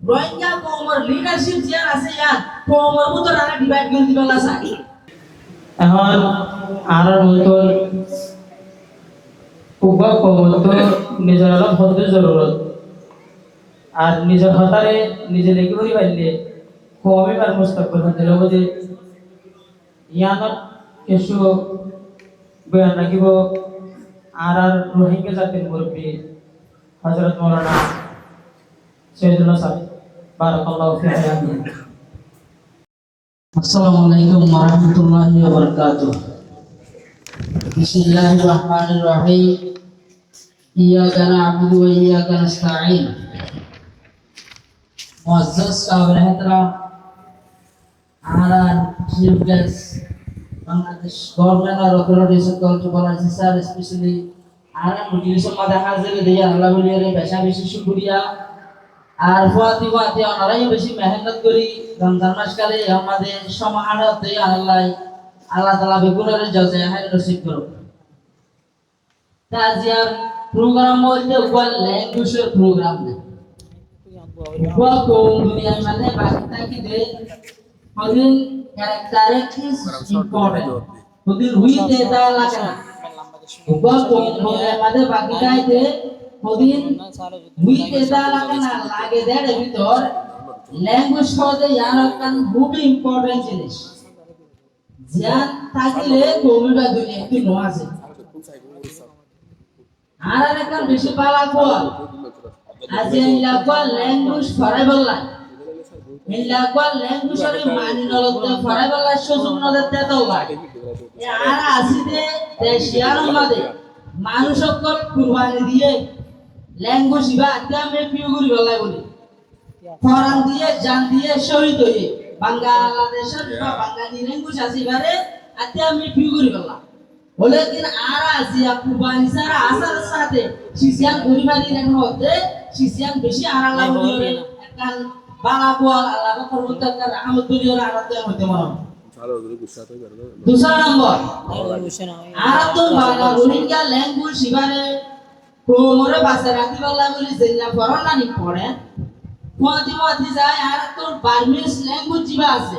Rohingya কওমের leadership যে আছে ইয়াত কওমের মতো রানা ডিভাইড করে দিবেলা চাই এখন আর মতন উবা কওম তো নিজের আলাপ হতে জরুরত আর নিজের হতারে নিজে লেগে করি পাইলে কমে আর মুস্তাকবিল হতে লগতে ইয়ানত কিছু বয়ান রাখিব আর রোহিঙ্গা জাতির মুরব্বী হযরত মাওলানা সৈয়দুল্লাহ সাহেব বারাকাল্লাহু ফি হায়াতিহি। আসসালামু আলাইকুম ওয়া রাহমাতুল্লাহি ওয়া বারাকাতুহু। বিসমিল্লাহির রহমানির রহিম। ইয়াকা না'বুদু ওয়া ইয়াকা নাস্তাঈন। মুআজ্জাজ সাহেব হেতরাম আরান চিফ গেস্ট বাংলাদেশ গভর্নমেন্ট আর অথরিটিজ কন্ট্রোল অফিসার স্পেশালি আরান মজলিসের মধ্যে হাজির দিয়া আল্লাহ বলিয়ারে বেশা বেশি শুকরিয়া আর ফুয়াতি অনারাই বেশি মেহনত করি রমজান মাসকালে আমাদের সমাহারতে আল্লাহ তাআলা বেগুনের জজে হায় নসিব করো। তাজিয়ার প্রোগ্রাম বলতে ওয়াল ল্যাঙ্গুয়েজের প্রোগ্রাম না ওয়া কোন দুনিয়া মানে বাকিটা কি দে হদিন ক্যারেক্টারে ইজ ইম্পর্টেন্ট হদিন হুই দেতা লাগে না ওয়া কোন দুনিয়া মানে বাকিটা দে হদিন হুই দেতা লাগে না লাগে দেড় ভিতর ল্যাঙ্গুয়েজ হতে ইয়ারকান খুবই ইম্পর্টেন্ট জিনিস জ্ঞান থাকলে কমিবা দুনিয়া কি নো আছে আর একটা বেশি পালা কর আজ এই লাগা ল্যাঙ্গুয়েজ ফরাই বললা এই লাগা ল্যাঙ্গুয়েজ এর মানি নলতে ফরাই বললা সুযোগ নদতে তো লাগে আর আসিতে দেশিয়ার মধ্যে মানুষ সকল কুরবানি দিয়ে ল্যাঙ্গুয়েজ ইবা আত্মে পিউগুরি বললা বলি ফরান দিয়ে জান দিয়ে শহীদ হয়ে বাংলাদেশের বা বাঙালি ল্যাঙ্গুয়েজ আসিবারে আত্মে পিউগুরি বললা বলে দিন আর আসিয়া কুরবানি সারা আসার সাথে শিশিয়ান গরিবানি রেন হতে শিশিয়ান বেশি আরালা বলিরে একখান বালা বল আল্লাহ পরবর্তীকার রহমতুল্লাহ আরাতে হতে মন दूसरा नंबर আরাতুন বাংলা রোহিঙ্গা ল্যাঙ্গুয়েজ শিবারে কোমরে ভাষা রাখি বলা বলি জেলা পড়না নি পড়ে মতি যায় আরাতুন বার্মিজ ল্যাঙ্গুয়েজ জিবা আছে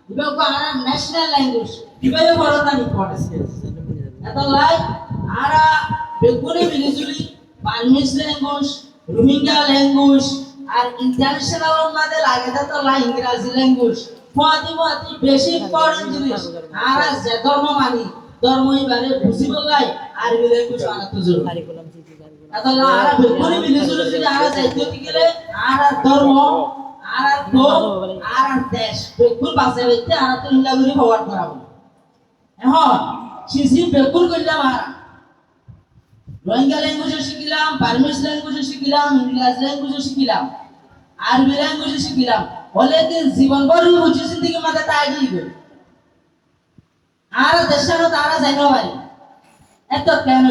ইবা কো আরা ন্যাশনাল ল্যাঙ্গুয়েজ ইবা পড়না নি পড়ে এত লাই আরা বেগুনি বিলিজুলি বার্মিজ ল্যাঙ্গুয়েজ রোহিঙ্গা ল্যাঙ্গুয়েজ আর ইন্টারন্যাশনাল মধ্যে লাগে তো লাই ইংরেজি ল্যাঙ্গুয়েজ মতি বেশি ইম্পর্টেন্ট জিনিস আর যে ধর্ম মানি ধর্মই বারে বুঝি বলাই আরবি ল্যাঙ্গুয়েজ আনাত জরুরি এত লাই আরা বেগুনি বিলিজুলি যদি আরা যাইতে গেলে আর ধর্ম আর কম আর দেশ বেগুন বাসে হইতে আর তো ইংলাগুরি ফরওয়ার্ড করাবো এখন সিসি বেকুল করলাম আর রোহিঙ্গা ল্যাঙ্গুয়েজ শিখিলাম বার্মিজ ল্যাঙ্গুয়েজ শিখিলাম ইংলিশ ল্যাঙ্গুয়েজ শিখিলাম আরবি ল্যাঙ্গুয়েজ শিখিলাম বলে দিন জীবন ভর বুঝি জিন্দেগি মাঝে তাই দিবে আর দেশের তারা জানো ভাই এত কেন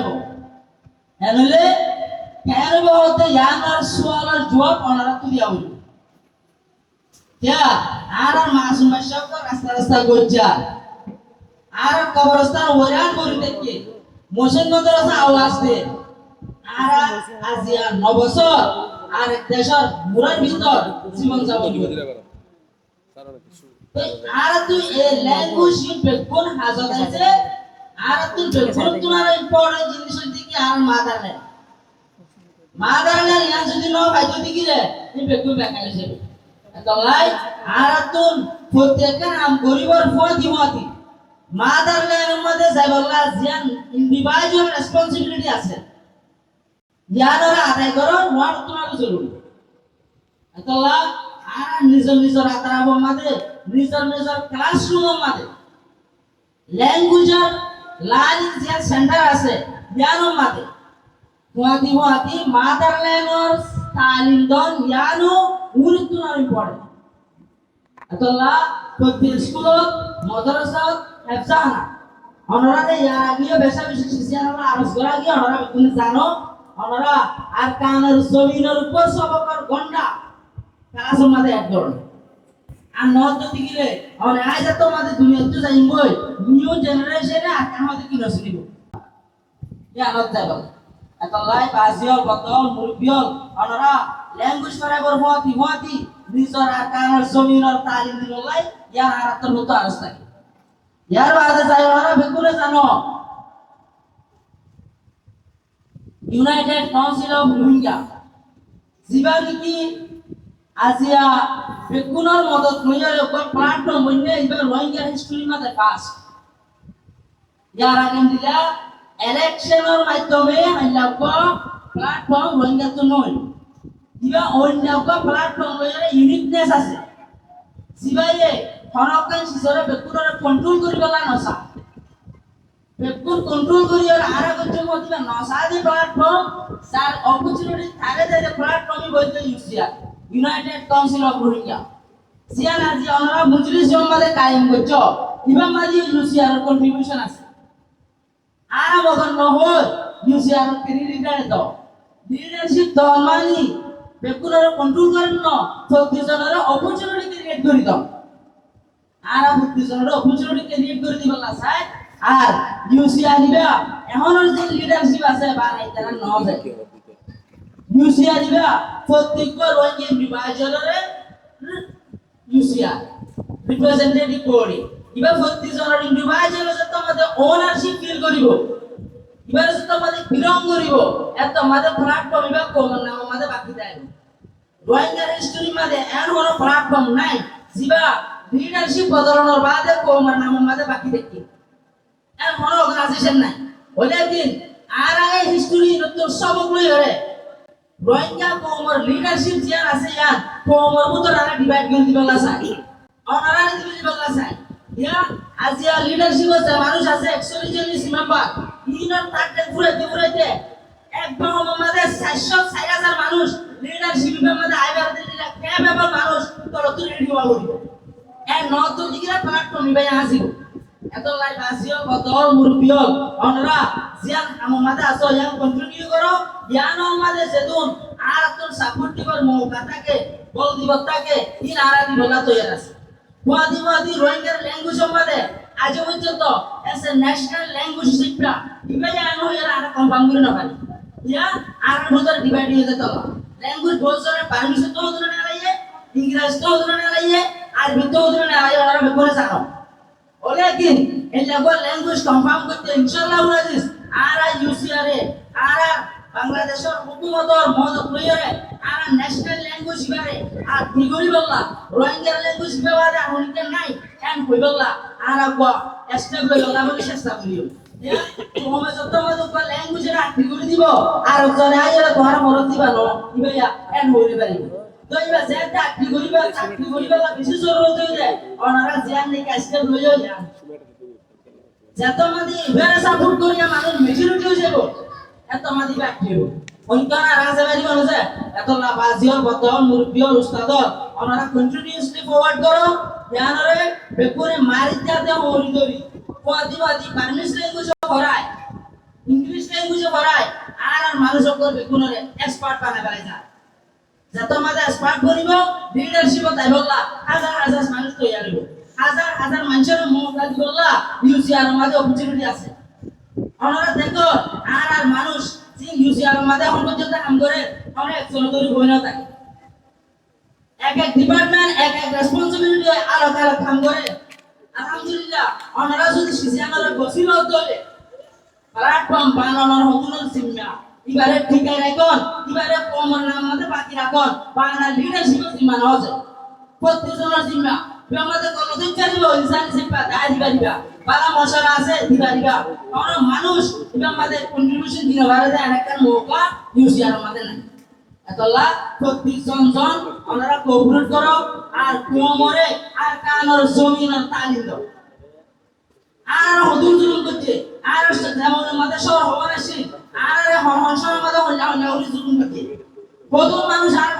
এনলে কেন হতে ইয়ানার সোয়ালের জবাব ওনারা তুলিয়া হইল আর মাসুম সব রাস্তা রাস্তা গজ্জা আর কবরস্থান ওরান করে দেখে মোশন মাদ্রাসা আওয়াজ দে আর আজিয়া 9 বছর আর দেশের মুরার ভিতর জীবন যাপন আর তুই এই ল্যাঙ্গুয়েজ বেগুন হাজত আছে আর তুই বেগুন তোমার ইম্পর্টেন্ট জিনিস দিকে আর মাদারল্যান্ড ইয়া যদি ন ভাই যদি গিলে এই বেগুন বেকার যাবে এত লাই আর তুই প্রত্যেকটা নাম গরিবর ফোন দিমতি মাদারল্যান্ডের মধ্যে যাইবলা জিয়ান ইন্ডিভিজুয়াল রেসপন্সিবিলিটি আছে ইয়ানরা আদায় করো ওয়ার তোমার জরুরি এতলা আর নিজের আতারাবর মধ্যে নিজের ক্লাসরুমের মধ্যে ল্যাঙ্গুয়েজের লার্নিং যে সেন্টার আছে ইয়ানোর মধ্যে মতি মাদারল্যান্ডের তালিম দন ইয়ানো গুরুত্বপূর্ণ পড়ে এতলা প্রতি স্কুল মাদ্রাসা হেফজানা ওনারা ইয়াগিয়ে বেশা বেশি শিশিয়ানরা আরজ করা গিয়ে ওনারা তুমি জানো ওনারা আর কানের জমিনের উপর সবকর গন্ডা ক্লাসের মধ্যে এক ধরনের আর নত দিলে ওনে আজ তো আমাদের দুনিয়াতে যাইবই নিউ জেনারেশনে আর আমাদের কি নসিব ইয়া নত যাইব এত লাই বাজিও বতল মুরবিও ওনারা ল্যাঙ্গুয়েজ করে বড় হতি নিজর আকার জমিনের তালিম দিবলাই ইয়ার আরাতর মতো আরস থাকে ইয়ার বাদে যাই ওরা বেকুলে জানো ইউনাইটেড কাউন্সিল অফ রোহিঙ্গা জিবানি কি আজিয়া বেকুনের মদত লইয়া কোন প্ল্যাটফর্ম বন্যে ইবা রোহিঙ্গা হিস্ট্রি মাঝে পাস ইয়ার আগে দিলা ইলেকশনের মাধ্যমে আইলাপ প্ল্যাটফর্ম রোহিঙ্গা তো নয় ইবা অন্য প্ল্যাটফর্ম লইয়া ইউনিকনেস আছে জিবাইয়ে হরকান সিজরে বেকুনরে কন্ট্রোল করিবলা নসা বেকুন কন্ট্রোল করিয়ার আরা গজ্জ মদিবা নসা দি প্ল্যাটফর্ম সার অপরচুনিটি থাকে যে প্ল্যাটফর্মই বইতে ইউসিয়া ইউনাইটেড কাউন্সিল অফ রোহিঙ্গা সিয়ান আজি আমরা মজলিস জমাতে কায়েম করছ ইবা মাজি ইউসিয়ার কন্ট্রিবিউশন আছে আরা বগন নহল ইউসিয়ার ক্রেডিট দাও লিডারশিপ দাও মানি বেকুনরে কন্ট্রোল করেন ন ফকিজনের অপরচুনিটি ক্রিয়েট করি দাও আরা ফকিজনের অপরচুনিটি ক্রিয়েট করে দিবলা চাই আর ইউসিআর দিবা এখনৰ যে লিডারশিপ আছে বানাই তারা নবে ইউসিআর দিবা প্রত্যেক রোহিঙ্গা বিভাজনরে ইউসিআর রিপ্রেজেন্টেটিভ করি ইবা প্রত্যেক জনের বিভাজনরে যে তোমাদের ওনারশিপ ফিল করিব ইবার যে তোমাদের বিলং করিব এত তোমাদের প্ল্যাটফর্ম ইবা কমন নাম আমাদের বাকি দেয় রোহিঙ্গা হিস্ট্রি মাঝে এন কোনো প্ল্যাটফর্ম নাই জিবা লিডারশিপ বদলানোর বাদে কমন নাম আমাদের বাকি দেখি এর কোনো অর্গানাইজেশন নাই বলে দিন আর আগে হিস্টরি নতুন সবগুলো হরে রোহিঙ্গা কমর লিডারশিপ যে আছে ইয়ার কমর মতো আর ডিভাইড করে দিবলা চাই ওনারা দিবলা চাই ইয়া আজিয়া লিডারশিপ আছে মানুষ আছে 140 মেম্বার ইনার তাকে ঘুরাইতে একদম আমাদের 400,000 মানুষ লিডারশিপের মধ্যে আইবার দিলা ক্যাপেবল মানুষ তোরা তুই রেডি হওয়া বলবো এ নতো দিগরা প্ল্যাটফর্ম নিবাই আসিব এত লাইভ আসিও বদল মুরবিও ওনরা জিয়ান আমাদের আসো ইয়ান কন্টিনিউ করো ইয়ান আমাদের যেদুন আর তোর সাপোর্ট দিবার মৌকা থাকে বল দিবার থাকে ইন আরা দিবলা তৈরি আছে ওয়াদি রোহিঙ্গার ল্যাঙ্গুয়েজ আমাদের আজ পর্যন্ত এস এ ন্যাশনাল ল্যাঙ্গুয়েজ শিক্ষা ইবাই আনো ইয়ার আর কনফার্ম করে না পারি ইয়া আর ভোটার ডিভাইড হয়ে যেত ল্যাঙ্গুয়েজ বলছরে পারমিশন তো ধরে না লাইয়ে ইংরেজি তো ধরে না লাইয়ে আরবি তো ধরে না লাইয়ে ওরা বেকরে জানো ওলেকিন এই ল্যাঙ্গুয়েজ কনফার্ম করতে ইনশাআল্লাহ উনাদিস আর ইউসিআর আর বাংলাদেশের হুকুমতর মদত লইরে আর ন্যাশনাল ল্যাঙ্গুয়েজ হিবারে আর দিগরি বললা রোহিঙ্গা ল্যাঙ্গুয়েজ হিবারে অনেক নাই এন্ড কই বললা আর আগবা এস্টাবলিশ হলা বলে চেষ্টা করিও তোমরা যত মত ল্যাঙ্গুয়েজ এর দিগরি দিব আর জনে আইরা তোহার মরদ দিবা ন ইবাইয়া এন্ড হইরে পারিব তো ইবা যে চাকরি করিবা বেশি জরুরত হই যায় ওনারা জিয়ান নে কাস্টম লইও যান যত মাদি ইবারে সাপোর্ট করিয়া মানুষ মেজরিটি হই যাব এত মাদি বাকিও অন্তরা রাজবাড়ি বলছে এত লাভাজিও বদল মুরবিও উস্তাদ ওনারা কন্টিনিউয়াসলি ফরওয়ার্ড করো জানরে বেকুরে মারি যাতে হরি দরি কোয়াদিবাদি পারমিশ ল্যাঙ্গুয়েজ করায় ইংলিশ ল্যাঙ্গুয়েজ করায় আর মানুষ ওপর বেকুরে এক্সপার্ট বানায় যায় যত মাঝে এক্সপার্ট করিব লিডারশিপ তাই বললা হাজার হাজার মানুষ তৈরি হইব হাজার হাজার মানুষের মৌকা দিবলা ইউসিআর মাঝে অপরচুনিটি আছে ওনারা দেখো আর মানুষ যে ইউসিআর মাঝে এখন পর্যন্ত কাম করে অনেক চলতরি বই না থাকে এক ডিপার্টমেন্ট এক রেসপন্সিবিলিটি আলাদা আলাদা কাম করে আলহামদুলিল্লাহ ওনারা যদি সিজিয়ানরে বসিল হতে প্ল্যাটফর্ম বানানোর হতুন সিমিয়া ইবারে ঠিকাই রাখুন ইবারে কমন নাম মধ্যে বাকি রাখুন বাংলা লিডারশিপের জিম্মা আছে প্রত্যেকজনের জিম্মা আমাদের কতদিন চালিব ইনসানি শিক্ষা দায় দিবা বালা মশলা আছে দিবা আমরা মানুষ আমাদের কন্ট্রিবিউশন দিতে পারে যে একটা মৌকা ইউসিআর আমাদের নাই এতলা প্রত্যেকজন ওনারা কোঅপারেট করো আর কোমরে আর কানর জমিনের তালিম দাও আর হদুন জুলুম করছে আর যেমন আমাদের শহর হওয়ার আসি আর হনসর মাঝে হল্লাউলি জুলুম করছে কত মানুষ আর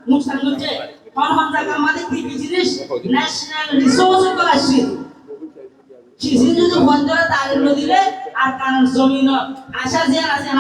মুখসান করছে হন জায়গা আমাদের কি জিনিস ন্যাশনাল রিসোর্স করে আসছে সিজন যদি বন্ধরা তালিম দিলে আর কানর জমিন আশা যে আছে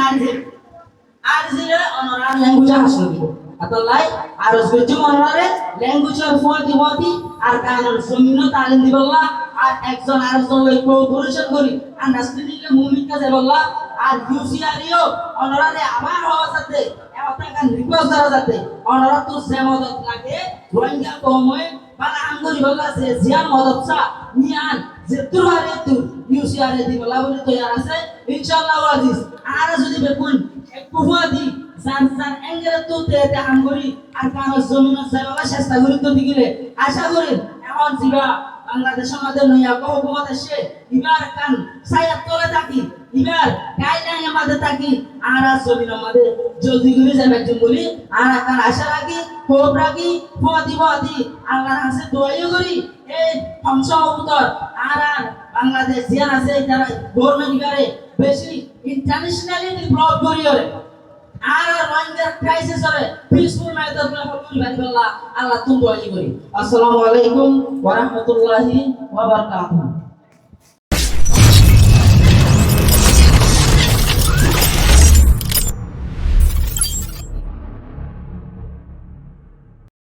আর জিলে অনরা ল্যাঙ্গুয়েজ হাসল দিব আতলাই আর গজ্জু অনরারে ল্যাঙ্গুয়েজের ফতি আর কানর জমিন তালিম দিবল্লা আর একজন আরেকজন লই কোঅপারেশন করি আন্ডারস্ট্যান্ডিং এর মুমিন কাজে বললা আর ইউসিআরইও অনরারে আবার হওয়ার সাথে অতাকান রিকোয়েস্ট করা যাতে ওনারা তো যে মদত লাগে রোহিঙ্গা কমে বালা আঙ্গুরি বলা আছে জিয়ান মদত সা নিয়ান যে তুরহারে তু ইউসিআরে দি বলা বলি তো ইয়ার আছে ইনশাআল্লাহ আজিজ আর যদি বেকুন এক কুফা দি সান সান এঙ্গেরে তো তে আঙ্গুরি আর কানো জমিন সাইবা চেষ্টা করি তো দিগিলে আশা করি এখন জিবা বাংলাদেশের মধ্যে নয়া হুকুমত এসে ইবার কান সায়াত তোলে থাকি ইবার গাইডলাইন আমাদের থাকি আর জমিন আমাদের জলদি করে যাবে একজন বলি আর কান আশা রাখি হোপ রাখি ফদি আল্লাহর কাছে দোয়াইও করি এই সংসদ আর বাংলাদেশ জিয়ান আছে যারা গভর্নমেন্ট করে বেশি ইন্টারন্যাশনালি ব্লক করিও আর রোহিঙ্গা ক্রাইসিস হবে পিসফুল মেথড গুলো করি আল্লাহ তুমি দোয়াই করি আসসালামু আলাইকুম ওয়া রাহমাতুল্লাহি ওয়া বারাকাতুহু